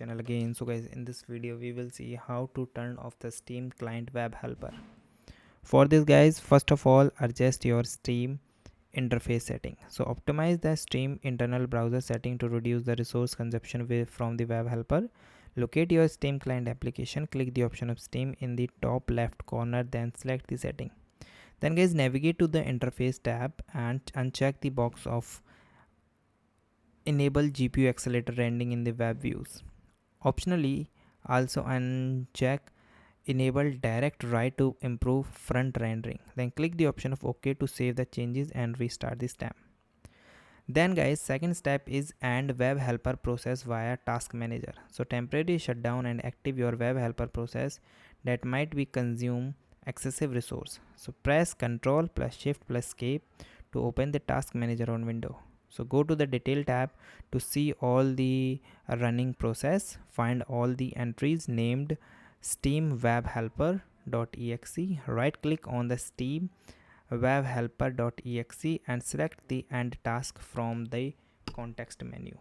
Channel again. So guys, in this video we will see how to turn off the Steam Client WebHelper. For this guys, first of all adjust your Steam interface setting. So optimize the Steam internal browser setting to reduce the resource consumption from the WebHelper. Locate your Steam client application, click the option of Steam in the top left corner, then select the setting. Then guys, navigate to the interface tab and uncheck the box of enable GPU accelerator rendering in the web views. Optionally, also uncheck enable direct write to improve front rendering. Then click the option of OK to save the changes and restart the step. Then guys, second step is end web helper process via task manager. So temporarily shut down and active your web helper process that might be consume excessive resource. So press Ctrl plus Shift plus Escape to open the task manager on window. So go to the detail tab to see all the running process. Find all the entries named Steam Web Helper.exe. Right click on the Steam webhelper.exe and select the end task from the context menu.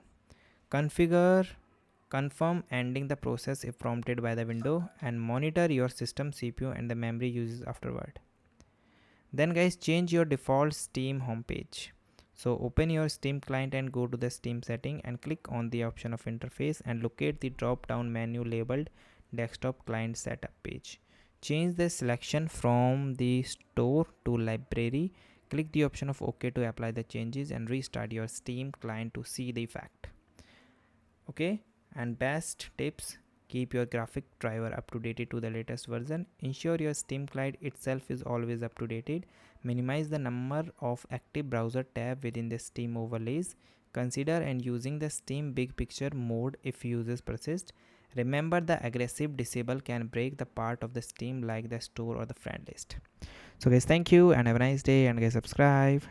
Configure confirm ending the process if prompted by the window and monitor your system CPU and the memory uses afterward. Then guys, change your default Steam homepage. So open your Steam client and go to the Steam setting and click on the option of interface and locate the drop down menu labeled desktop client setup page. Change the selection from the store to library. Click the option of OK to apply the changes and restart your Steam client to see the effect. Okay, and best tips, keep your graphic driver up to date to the latest version. Ensure your Steam client itself is always up to date. Minimize the number of active browser tabs within the Steam overlays. Consider and using the Steam big picture mode if users persist. Remember, the aggressive disable can break the part of the Steam like the store or the friend list. So guys, thank you and have a nice day, and guys, subscribe.